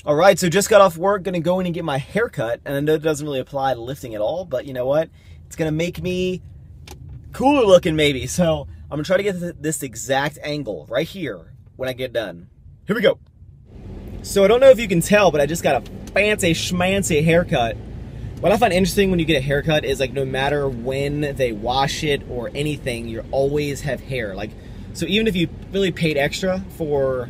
Alright, so just got off work, gonna go in and get my hair cut, and I know it doesn't really apply to lifting at all, but you know what? It's gonna make me cooler looking maybe, so I'm gonna try to get this exact angle right here when I get done. Here we go. So I don't know if you can tell, but I just got a fancy schmancy haircut. What I find interesting when you get a haircut is like no matter when they wash it or anything, you always have hair. Like, so even if you really paid extra for,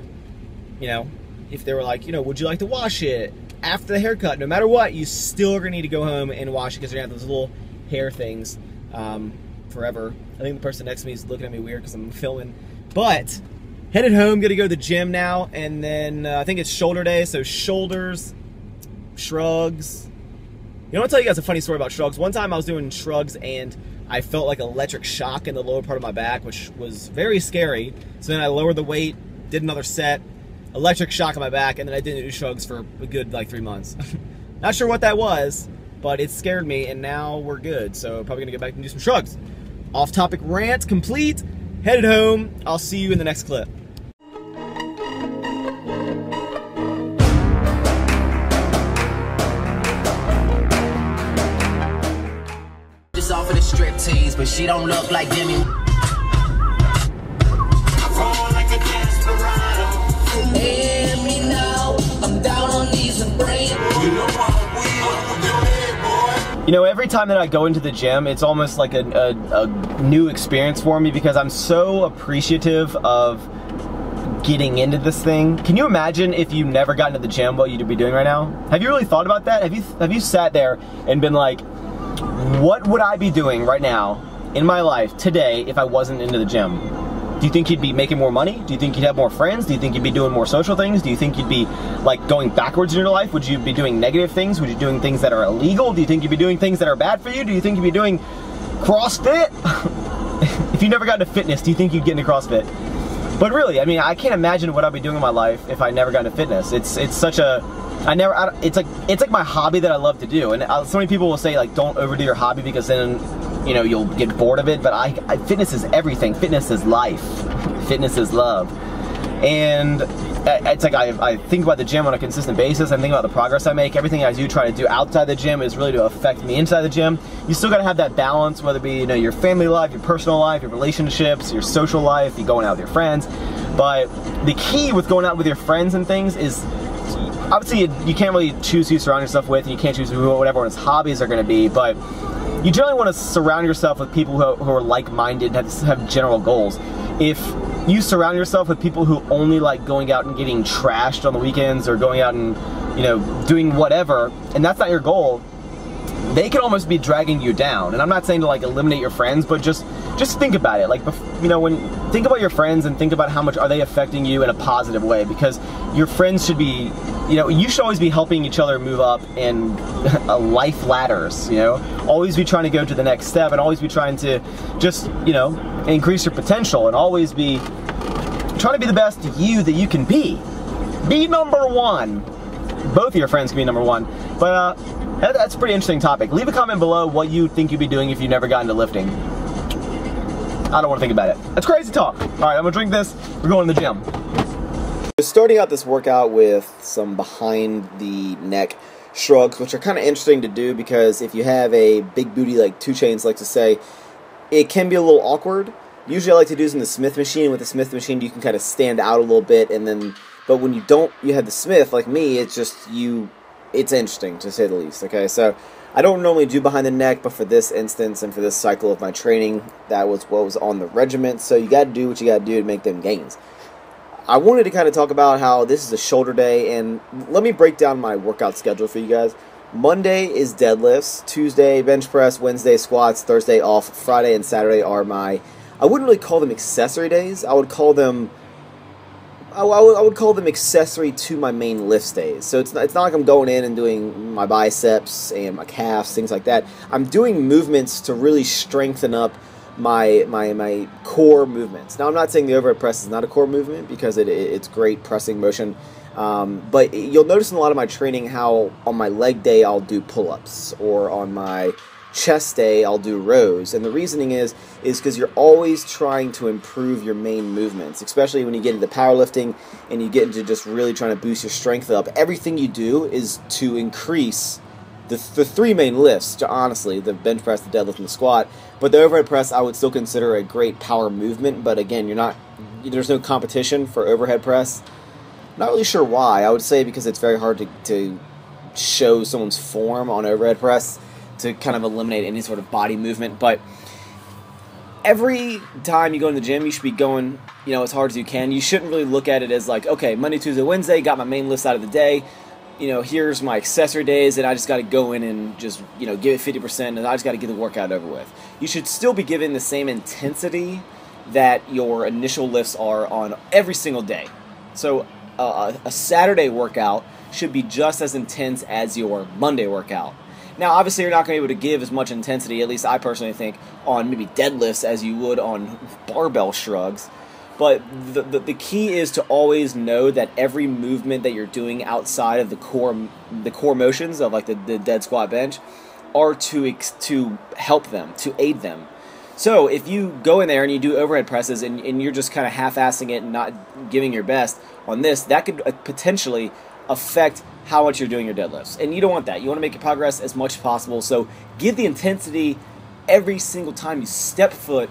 you know, if they were like, you know, would you like to wash it after the haircut? No matter what, you still are gonna need to go home and wash it because you're gonna have those little hair things forever. I think the person next to me is looking at me weird because I'm filming. But headed home, gonna go to the gym now, and then I think it's shoulder day, so shoulders, shrugs. You know, I'll tell you guys a funny story about shrugs. One time I was doing shrugs and I felt like electric shock in the lower part of my back, which was very scary. So then I lowered the weight, did another set, electric shock on my back, and then I didn't do shrugs for a good like 3 months. Not sure what that was, but it scared me, and now we're good. So probably gonna get back and do some shrugs. Off-topic rant complete. Headed home. I'll see you in the next clip. Just off of the strip tease, but she don't look like Demi. Hear me now, I'm down on knees and praying. You know, every time that I go into the gym, it's almost like a new experience for me because I'm so appreciative of getting into this thing. Can you imagine if you never got into the gym what you'd be doing right now? Have you really thought about that? Have you sat there and been like, what would I be doing right now in my life today if I wasn't into the gym? Do you think you'd be making more money? Do you think you'd have more friends? Do you think you'd be doing more social things? Do you think you'd be like going backwards in your life? Would you be doing negative things? Would you be doing things that are illegal? Do you think you'd be doing things that are bad for you? Do you think you'd be doing CrossFit? If you never got into fitness, do you think you'd get into CrossFit? But really, I mean, I can't imagine what I'd be doing in my life if I never got into fitness. It's such a, it's like my hobby that I love to do. And so many people will say like, don't overdo your hobby because then, you know, you'll get bored of it, but fitness is everything. Fitness is life. Fitness is love. And it's like I think about the gym on a consistent basis. I think about the progress I make. Everything I do try to do outside the gym is really to affect me inside the gym. You still gotta have that balance, whether it be, you know, your family life, your personal life, your relationships, your social life, you going out with your friends. But the key with going out with your friends and things is, obviously you can't really choose who you surround yourself with, and you can't choose what everyone's hobbies are gonna be, but you generally want to surround yourself with people who are like-minded and have general goals. If you surround yourself with people who only like going out and getting trashed on the weekends or going out and, you know, doing whatever, and that's not your goal, they can almost be dragging you down. And I'm not saying to like eliminate your friends, but just think about it. Like, you know, think about your friends and think about how much are they affecting you in a positive way, because your friends should be, you know, you should always be helping each other move up in life ladders, you know, always be trying to go to the next step and always be trying to just, you know, increase your potential and always be trying to be the best you that you can be. Be number one. Both of your friends can be number one. But that's a pretty interesting topic. Leave a comment below what you think you'd be doing if you never got into lifting. I don't want to think about it. That's crazy talk. All right, I'm gonna drink this. We're going to the gym. Starting out this workout with some behind the neck shrugs, which are kind of interesting to do because if you have a big booty like 2 Chainz likes to say, it can be a little awkward. Usually I like to do this in the Smith machine. With the Smith machine you can kind of stand out a little bit, and then, but when you don't, you have the Smith like me, it's just it's interesting to say the least. Okay, so I don't normally do behind the neck, but for this instance and for this cycle of my training, that was what was on the regiment. So you got to do what you got to do to make them gains. I wanted to kind of talk about how this is a shoulder day, and let me break down my workout schedule for you guys. Monday is deadlifts, Tuesday bench press, Wednesday squats, Thursday off, Friday and Saturday are my, I wouldn't really call them accessory days. I would call them accessory to my main lifts days. So it's not like I'm going in and doing my biceps and my calves, things like that. I'm doing movements to really strengthen up my core movements. Now, I'm not saying the overhead press is not a core movement because it's great pressing motion, but you'll notice in a lot of my training how on my leg day I'll do pull-ups, or on my chest day, I'll do rows. And the reasoning is because you're always trying to improve your main movements, especially when you get into powerlifting and you get into just really trying to boost your strength up. Everything you do is to increase the three main lifts, honestly, the bench press, the deadlift, and the squat. But the overhead press I would still consider a great power movement, but again, there's no competition for overhead press. Not really sure why. I would say because it's very hard to show someone's form on overhead press to kind of eliminate any sort of body movement. But every time you go in the gym, you should be going, as hard as you can. You shouldn't really look at it as like, okay, Monday, Tuesday, Wednesday, got my main lifts out of the day. Here's my accessory days, and I just got to go in and just, give it 50%, and I just got to get the workout over with. You should still be given the same intensity that your initial lifts are on every single day. So a Saturday workout should be just as intense as your Monday workout. Now, obviously, you're not going to be able to give as much intensity, at least I personally think, on maybe deadlifts as you would on barbell shrugs. But the key is to always know that every movement that you're doing outside of the core motions of like the dead squat bench are to help them, to aid them. So if you go in there and you do overhead presses and you're just kind of half-assing it and not giving your best on this, that could potentially affect how much you're doing your deadlifts. And you don't want that. You want to make your progress as much as possible. So give the intensity every single time you step foot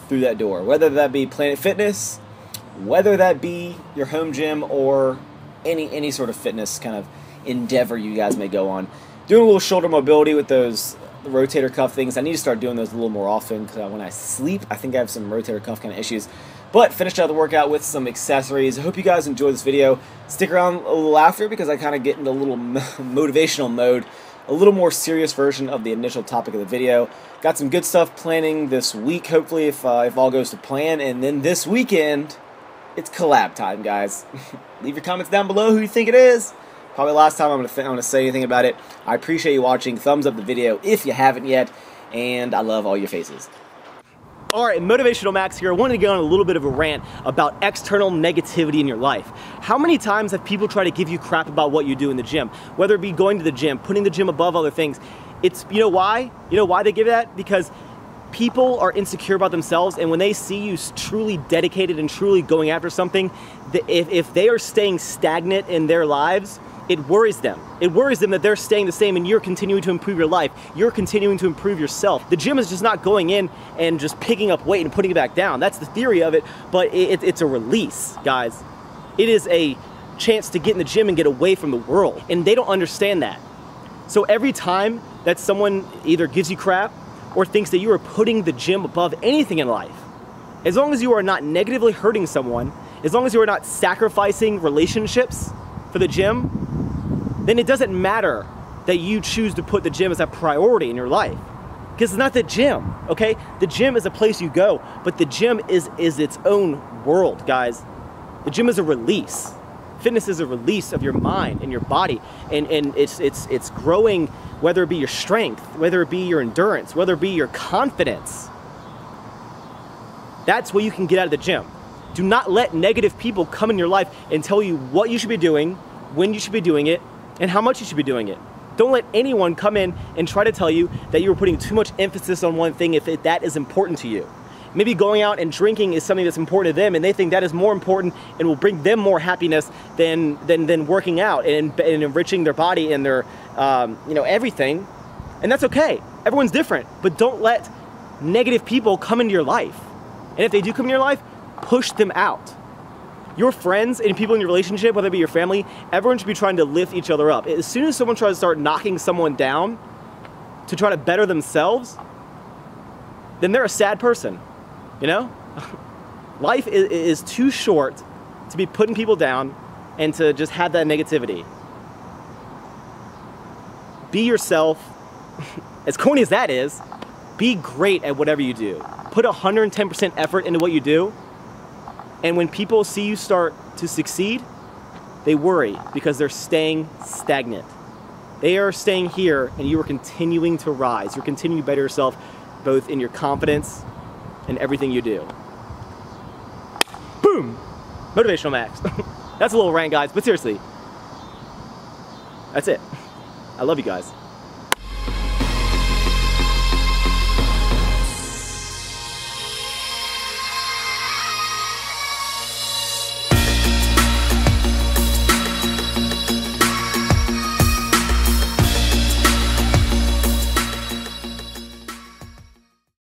through that door, whether that be Planet Fitness, whether that be your home gym, or any sort of fitness kind of endeavor you guys may go on. Doing a little shoulder mobility with those rotator cuff things. I need to start doing those a little more often because when I sleep, I think I have some rotator cuff kind of issues. But finished out the workout with some accessories. I hope you guys enjoyed this video. Stick around a little after because I kind of get into a little motivational mode, a little more serious version of the initial topic of the video. Got some good stuff planning this week, hopefully, if all goes to plan. And then this weekend, it's collab time, guys. Leave your comments down below who you think it is. Probably last time I'm going to say anything about it. I appreciate you watching. Thumbs up the video if you haven't yet. And I love all your faces. Alright, Motivational Max here. I wanted to get on a little bit of a rant about external negativity in your life. How many times have people tried to give you crap about what you do in the gym? Whether it be going to the gym, putting the gym above other things. It's, you know why? You know why they give that? Because people are insecure about themselves, and when they see you truly dedicated and truly going after something, if they are staying stagnant in their lives, it worries them. It worries them that they're staying the same and you're continuing to improve your life. You're continuing to improve yourself. The gym is just not going in and just picking up weight and putting it back down. That's the theory of it, but it's a release, guys. It is a chance to get in the gym and get away from the world, and they don't understand that. So every time that someone either gives you crap or thinks that you are putting the gym above anything in life, as long as you are not negatively hurting someone, as long as you are not sacrificing relationships for the gym, then it doesn't matter that you choose to put the gym as a priority in your life. Because it's not the gym, okay? The gym is a place you go, but the gym is its own world, guys. The gym is a release. Fitness is a release of your mind and your body, and it's growing, whether it be your strength, whether it be your endurance, whether it be your confidence. That's what you can get out of the gym. Do not let negative people come in your life and tell you what you should be doing, when you should be doing it, and how much you should be doing it. Don't let anyone come in and try to tell you that you're putting too much emphasis on one thing if that is important to you. Maybe going out and drinking is something that's important to them, and they think that is more important and will bring them more happiness than working out and enriching their body and their everything. And that's okay. Everyone's different, but don't let negative people come into your life. And if they do come into your life, push them out. Your friends and people in your relationship, whether it be your family, everyone should be trying to lift each other up. As soon as someone tries to start knocking someone down to try to better themselves, then they're a sad person, you know? Life is too short to be putting people down and to just have that negativity. Be yourself. As corny as that is, be great at whatever you do. Put 110% effort into what you do. And when people see you start to succeed, they worry because they're staying stagnant. They are staying here and you are continuing to rise. You're continuing to better yourself both in your confidence and everything you do. Boom! Motivational Max. That's a little rant, guys, but seriously, that's it. I love you guys.